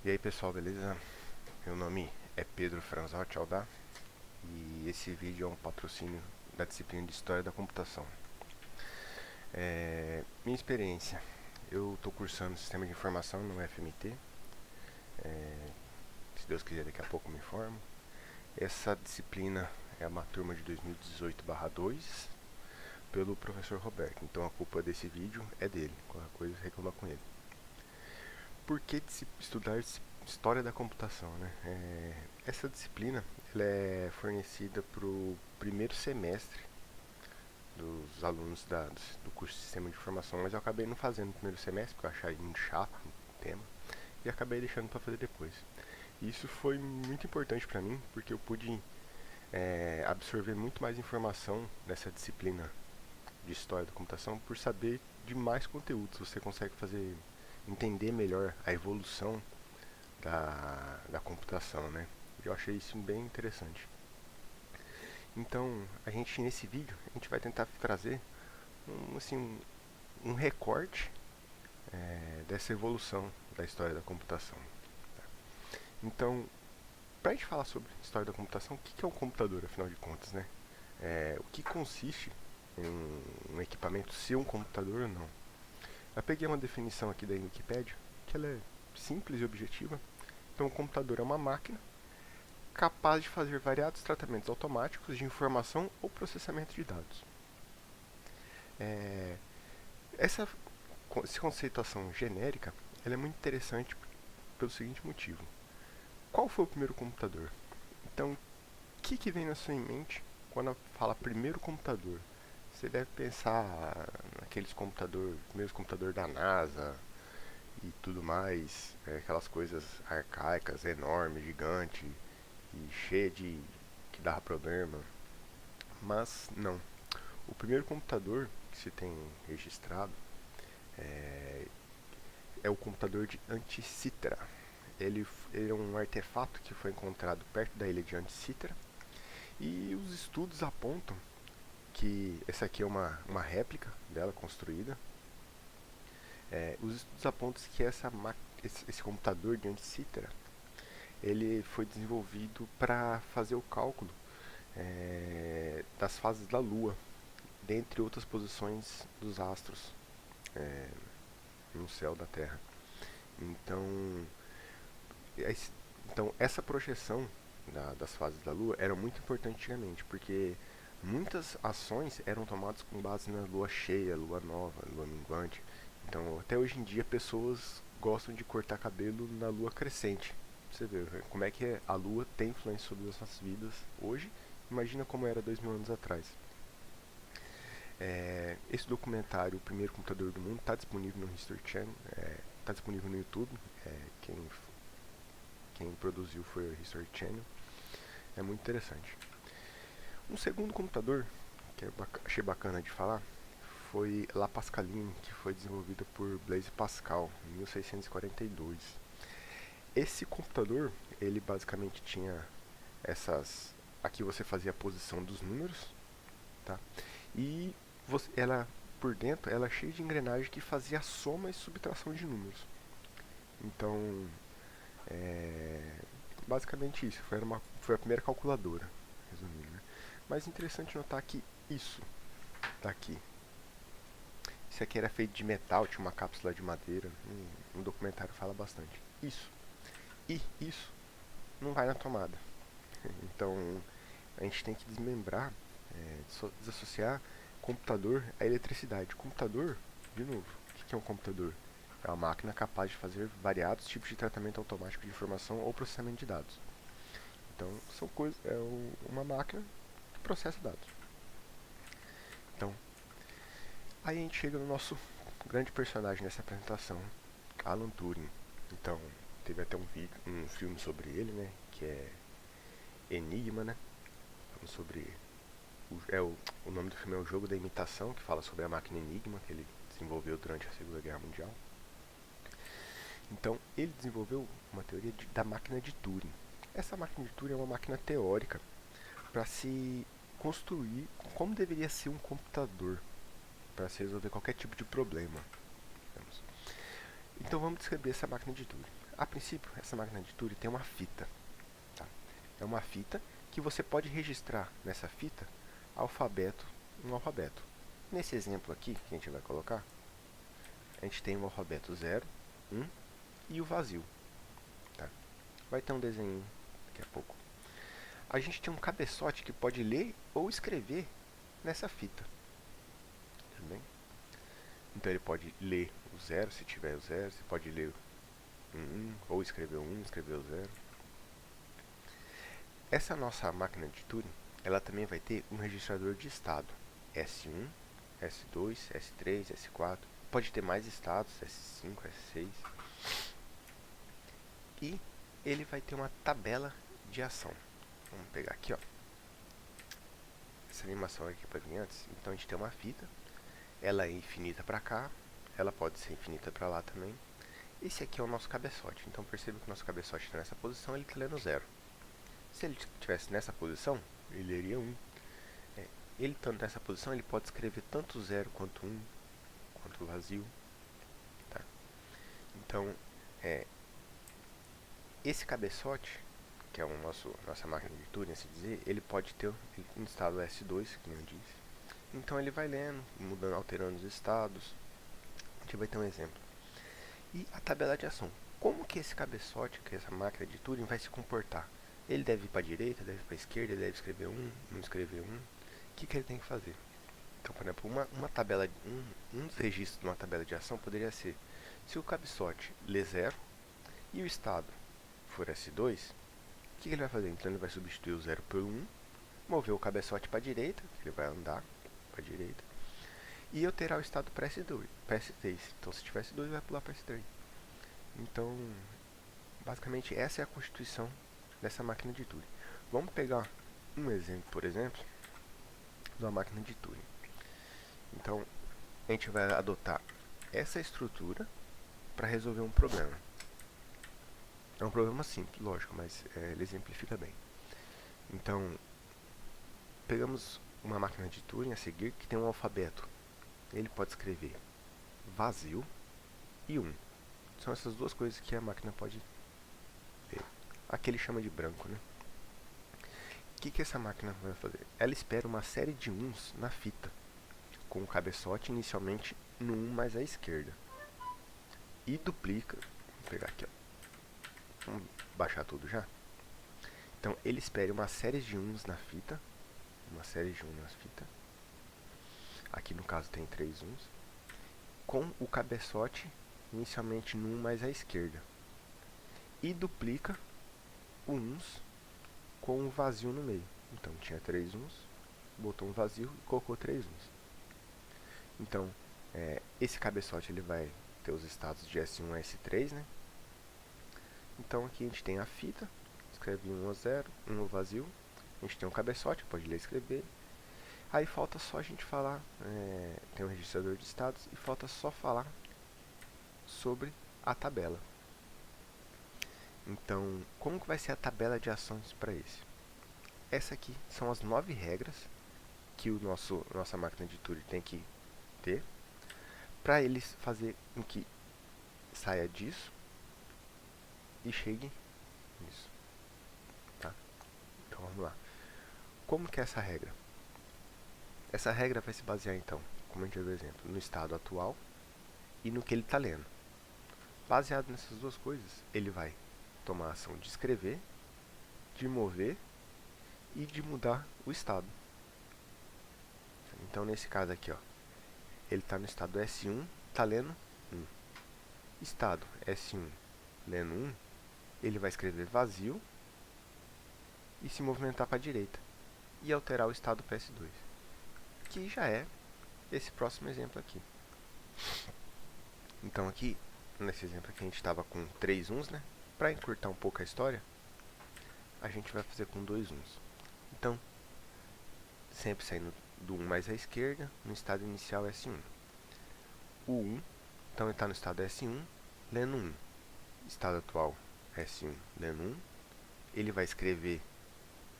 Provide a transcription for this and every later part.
E aí pessoal, beleza? Meu nome é Pedro Franzotti Aldá e esse vídeo é um patrocínio da disciplina de História da Computação. Minha experiência, eu estou cursando Sistema de Informação no FMT, se Deus quiser daqui a pouco me informo. Essa disciplina é uma turma de 2018/2 pelo professor Roberto, então a culpa desse vídeo é dele, qualquer coisa reclama com ele. Por que estudar História da Computação, né? Essa disciplina ela é fornecida para o primeiro semestre dos alunos do curso de Sistema de Informação, mas eu acabei não fazendo no primeiro semestre, porque eu achei muito chato o tema, e acabei deixando para fazer depois. E isso foi muito importante para mim, porque eu pude absorver muito mais informação nessa disciplina de História da Computação por saber de mais conteúdos. Você consegue entender melhor a evolução da computação, né? Eu achei isso bem interessante. Então, nesse vídeo, a gente vai tentar trazer um recorte dessa evolução da história da computação. Então, para a gente falar sobre história da computação, o que é um computador, afinal de contas, né? O que consiste em um equipamento ser um computador ou não? Eu peguei uma definição aqui da Wikipedia, que ela é simples e objetiva. Então, um computador é uma máquina capaz de fazer variados tratamentos automáticos de informação ou processamento de dados. Essa conceituação genérica ela é muito interessante pelo seguinte motivo. Qual foi o primeiro computador? Então, o que vem na sua mente quando fala primeiro computador? Você deve pensar naqueles primeiros computadores da NASA e tudo mais, aquelas coisas arcaicas, enormes, gigantes e cheia que dava problema. Mas não. O primeiro computador que se tem registrado é o computador de Anticitra. Ele é um artefato que foi encontrado perto da ilha de Anticitra e os estudos apontam que essa aqui é uma réplica dela construída. Os estudos apontam que esse computador de Anticitra ele foi desenvolvido para fazer o cálculo das fases da Lua, dentre outras posições dos astros no céu da Terra. Então essa projeção das fases da Lua era muito importante antigamente, porque muitas ações eram tomadas com base na Lua cheia, Lua nova, Lua minguante. Então até hoje em dia pessoas gostam de cortar cabelo na Lua crescente. Você vê como é que a Lua tem influência sobre as nossas vidas hoje. Imagina como era 2000 anos atrás. Esse documentário, O Primeiro Computador do Mundo, está disponível no History Channel, está disponível no YouTube. Quem produziu foi o History Channel. É muito interessante. Um segundo computador que eu achei bacana de falar foi La Pascaline, que foi desenvolvida por Blaise Pascal em 1642. Esse computador, ele basicamente tinha aqui você fazia a posição dos números, tá? E por dentro ela é cheia de engrenagem que fazia soma e subtração de números. Então, basicamente isso. Foi a primeira calculadora, resumindo, né? Mas é interessante notar que isso daqui, isso aqui era feito de metal, tinha uma cápsula de madeira. Um documentário fala bastante. Isso não vai na tomada. Então a gente tem que desmembrar, desassociar computador à eletricidade. Computador, de novo, o que é um computador? É uma máquina capaz de fazer variados tipos de tratamento automático de informação ou processamento de dados. Então uma máquina que processa dados. Então, aí a gente chega no nosso grande personagem nessa apresentação, Alan Turing. Então, teve até um filme sobre ele, né, que é Enigma, né, falando sobre o nome do filme é O Jogo da Imitação, que fala sobre a máquina Enigma que ele desenvolveu durante a Segunda Guerra Mundial. Então, ele desenvolveu uma teoria da máquina de Turing. Essa máquina de Turing é uma máquina teórica para se construir como deveria ser um computador para se resolver qualquer tipo de problema. Então vamos descrever essa máquina de Turing. A princípio, essa máquina de Turing tem uma fita. Tá? É uma fita que você pode registrar nessa fita um alfabeto. Nesse exemplo aqui, que a gente vai colocar, a gente tem o alfabeto 0, 1 e o vazio. Tá? Vai ter um desenho daqui a pouco. A gente tem um cabeçote que pode ler ou escrever nessa fita. Tudo bem? Então ele pode ler o 0, se tiver o 0, você pode ler o 1, ou escrever o 1, escrever o 0. Essa nossa máquina de Turing, ela também vai ter um registrador de estado, S1, S2, S3, S4, pode ter mais estados, S5, S6. E ele vai ter uma tabela de ação. Vamos pegar aqui, ó. Essa animação aqui para antes. Então a gente tem uma fita, ela é infinita para cá, ela pode ser infinita para lá também. Esse aqui é o nosso cabeçote. Então perceba que o nosso cabeçote está nessa posição, ele está lendo 0. Se ele estivesse nessa posição, ele leria 1. Ele estando nessa posição, ele pode escrever tanto 0 quanto 1, quanto vazio. Tá? Então, esse cabeçote, que é o nossa máquina de Turing, assim dizer, ele pode ter um estado S2, como eu disse. Então ele vai lendo, mudando, alterando os estados. A gente vai ter um exemplo. E a tabela de ação. Como que esse cabeçote, que essa máquina de Turing, vai se comportar? Ele deve ir para a direita, deve ir para a esquerda, ele deve escrever 1, não escrever 1. O que ele tem que fazer? Então, por exemplo, uma tabela, um dos registros de uma tabela de ação poderia ser: se o cabeçote lê 0 e o estado for S2, o que ele vai fazer? Então ele vai substituir o 0 pelo 1, mover o cabeçote para a direita, ele vai andar para a direita, e alterar o estado para S3. Então se tiver S2, vai pular para S3. Então, basicamente, essa é a constituição dessa máquina de Turing. Vamos pegar um exemplo, por exemplo, de uma máquina de Turing. Então, a gente vai adotar essa estrutura para resolver um problema. É um problema simples, lógico, mas ele exemplifica bem. Então, pegamos uma máquina de Turing a seguir que tem um alfabeto. Ele pode escrever vazio e 1. São essas duas coisas que a máquina pode ler. Aqui ele chama de branco, né? O que essa máquina vai fazer? Ela espera uma série de 1s na fita, com o cabeçote inicialmente no 1 mais à esquerda. E duplica. Vou pegar aqui, ó. Vamos baixar tudo já? Então ele espera uma série de 1s na fita. Uma série de 1 na fita. Aqui no caso tem 3 1s. Com o cabeçote inicialmente no 1 mais à esquerda. E duplica o 1s com um vazio no meio. Então tinha 3 1s, botou um vazio e colocou 3 1s. Então, esse cabeçote ele vai ter os estados de S1 a S3, né? Então aqui a gente tem a fita, escreve 1 a 0, 1 no vazio. A gente tem um cabeçote, pode ler e escrever. Aí falta só a gente falar, tem um registrador de estados, e falta só falar sobre a tabela. Então, como que vai ser a tabela de ações para esse? Essa aqui são as 9 regras que nossa máquina de Turing tem que ter para eles fazer com que saia disso e chegue nisso. Tá? Então vamos lá. Como que é essa regra? Essa regra vai se basear então, como a gente viu o exemplo, no estado atual e no que ele está lendo. Baseado nessas duas coisas, ele vai tomar a ação de escrever, de mover e de mudar o estado. Então nesse caso aqui, ó, ele está no estado S1, está lendo 1. Estado S1 lendo 1, ele vai escrever vazio e se movimentar para a direita e alterar o estado para S2, que já é esse próximo exemplo aqui. Então aqui, nesse exemplo aqui, a gente estava com 3 1s, né? Para encurtar um pouco a história, a gente vai fazer com 2 1s. Então, sempre saindo do 1 mais à esquerda, no estado inicial S1. O 1, então ele está no estado S1, lendo 1. Estado atual S1, lendo 1. Ele vai escrever,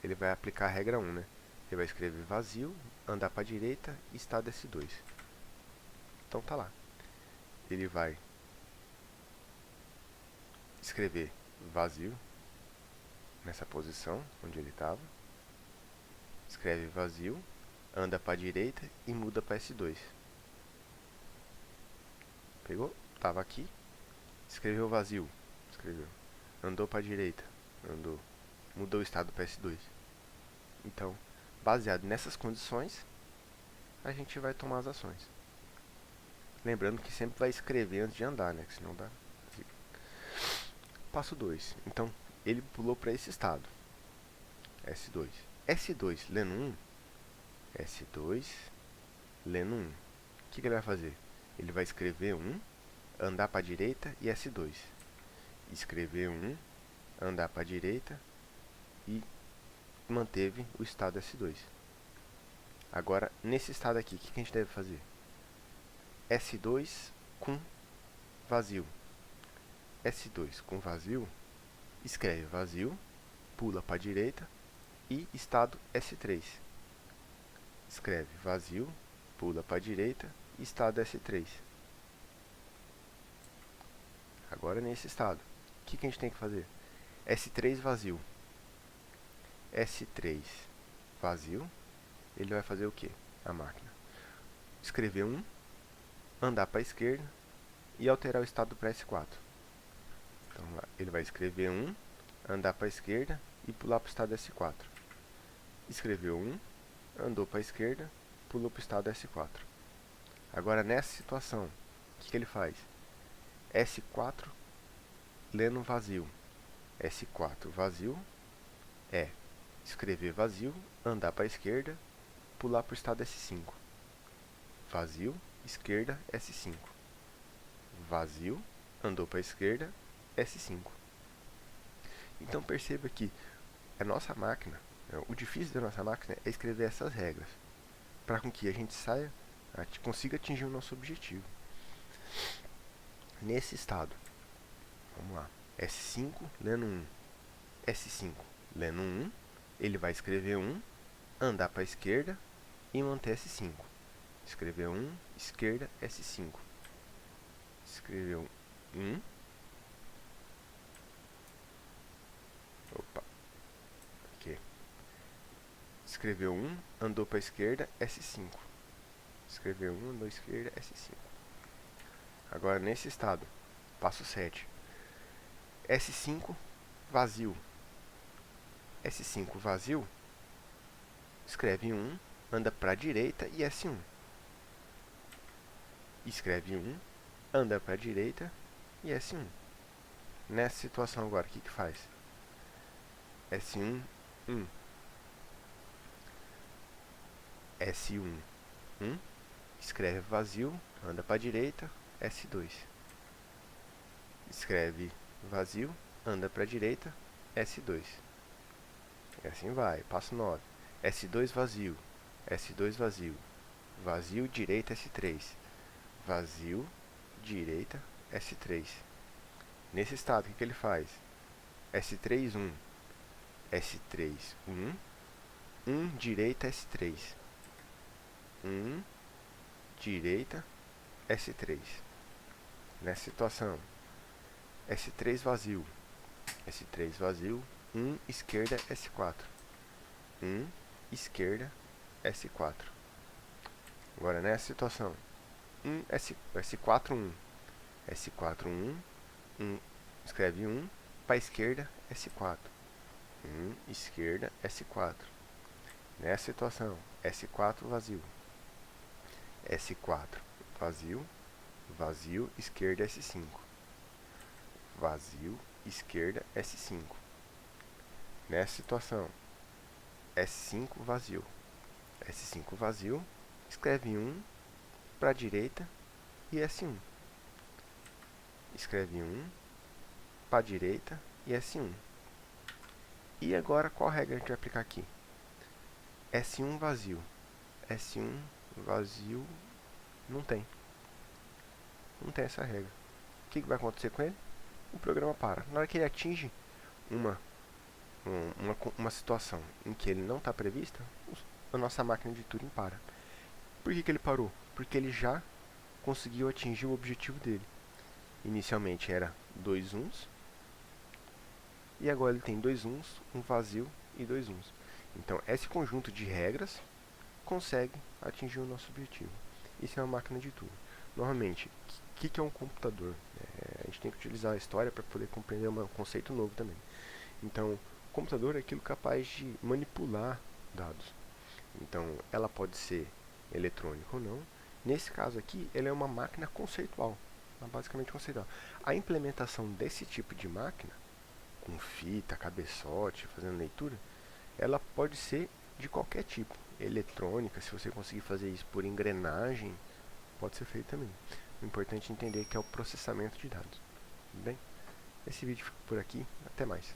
ele vai aplicar a regra 1, né? Ele vai escrever vazio, andar para a direita, estado S2. Então tá lá. Ele vai escrever vazio nessa posição onde ele estava. Escreve vazio, anda para a direita e muda para S2. Pegou? Estava aqui, escreveu vazio, escreveu. Andou para a direita, andou. Mudou o estado para S2. Então, baseado nessas condições, a gente vai tomar as ações. Lembrando que sempre vai escrever antes de andar, né? Que senão dá. Passo 2. Então, ele pulou para esse estado. S2. S2 lendo 1. S2 lendo 1. O que ele vai fazer? Ele vai escrever 1, andar para a direita e S2. Escrever 1, andar para a direita e manteve o estado S2. Agora, nesse estado aqui, o que a gente deve fazer? S2 com vazio. S2 com vazio, escreve vazio, pula para a direita e estado S3. Escreve vazio, pula para a direita e estado S3. Agora nesse estado, o que a gente tem que fazer? S3 vazio. S3 vazio, ele vai fazer o que? A máquina. Escrever 1, andar para a esquerda e alterar o estado para S4. Então ele vai escrever 1, andar para a esquerda e pular para o estado S4. Escreveu 1, andou para a esquerda, pulou para o estado S4. Agora nessa situação, o que ele faz? S4 lendo vazio. S4 vazio é escrever vazio, andar para a esquerda, pular para o estado S5. Vazio, esquerda, S5. Vazio, andou para a esquerda, S5. Então perceba que a nossa máquina, o difícil da nossa máquina é escrever essas regras, para com que a gente saia, consiga atingir o nosso objetivo. Nesse estado, vamos lá, S5 lendo 1, S5 lendo 1, ele vai escrever 1, andar para a esquerda e manter S5. Escreveu 1, esquerda, S5. Escreveu 1. Opa. Aqui. Escreveu 1, andou para a esquerda, S5. Escreveu 1, andou à esquerda, S5. Agora nesse estado, passo 7. S5 vazio. S5 vazio, escreve 1, anda para a direita e S1. Escreve 1, anda para a direita e S1. Nessa situação agora, o que faz? S1, 1. S1, 1. Escreve vazio, anda para a direita, S2. Escreve vazio, anda para a direita, S2. E assim vai. Passo 9. S2 vazio. S2 vazio. Vazio, direita, S3. Vazio, direita, S3. Nesse estado, o que ele faz? S3, 1. S3, 1. 1, direita, S3. 1, direita, S3. Nessa situação, S3 vazio. S3 vazio. 1, esquerda, S4. 1, esquerda, S4. Agora nessa situação, S4, 1. S4, 1. 1, escreve 1, para a esquerda, S4. 1, esquerda, S4. Nessa situação, S4 vazio. S4 vazio, vazio, esquerda, S5. Vazio, esquerda, S5. Nessa situação, S5 vazio. S5 vazio, escreve 1 para a direita e S1. Escreve 1 para a direita e S1. E agora, qual regra a gente vai aplicar aqui? S1 vazio. S1 vazio não tem. Não tem essa regra. O que vai acontecer com ele? O programa para. Na hora que ele atinge uma situação em que ele não está prevista, a nossa máquina de Turing para. Por que ele parou? Porque ele já conseguiu atingir o objetivo dele. Inicialmente era 2 1s, e agora ele tem dois uns, um vazio e dois uns. Então, esse conjunto de regras consegue atingir o nosso objetivo. Isso é uma máquina de tudo. Normalmente, o que é um computador? A gente tem que utilizar a história para poder compreender um conceito novo também. Então, o computador é aquilo capaz de manipular dados. Então, ela pode ser eletrônica ou não. Nesse caso aqui, ela é uma máquina conceitual, basicamente conceitual. A implementação desse tipo de máquina, com fita, cabeçote, fazendo leitura, ela pode ser de qualquer tipo. Eletrônica, se você conseguir fazer isso por engrenagem, pode ser feito também. O importante é entender que é o processamento de dados. Tudo bem? Esse vídeo fica por aqui. Até mais.